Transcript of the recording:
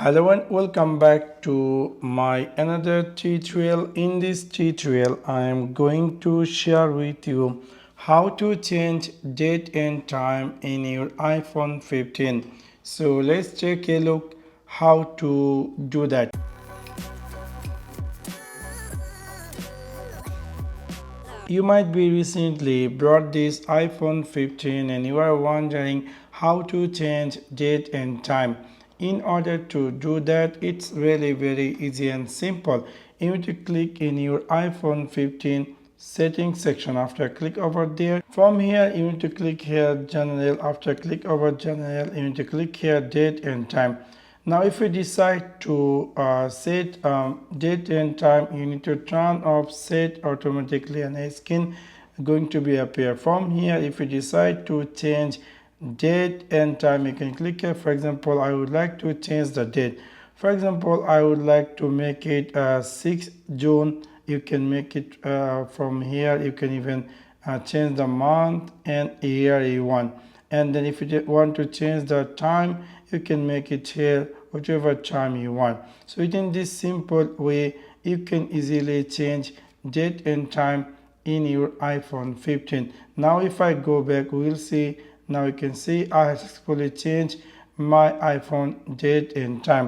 Hello and welcome back to my another tutorial. In this tutorial I am going to share with you how to change date and time in your iPhone 15. So let's take a look how to do that. You might be recently bought this iPhone 15 and you are wondering how to change date and time. In order to do that, it's really very easy and simple. You need to click in your iPhone 15 settings section. After click over there, from here you need to click here general. After click over general, you need to click here date and time. Now if you decide to set date and time, you need to turn off set automatically and a skin going to be appear. From here, if you decide to change date and time, you can click here. For example, I would like to change the date. For example, I would like to make it 6 June. You can make it from here. You can even change the month and year you want. And then if you want to change the time, you can make it here whichever time you want. So within this simple way, you can easily change date and time in your iPhone 15. Now if I go back, we will see. Now you can see I successfully changed my iPhone date and time.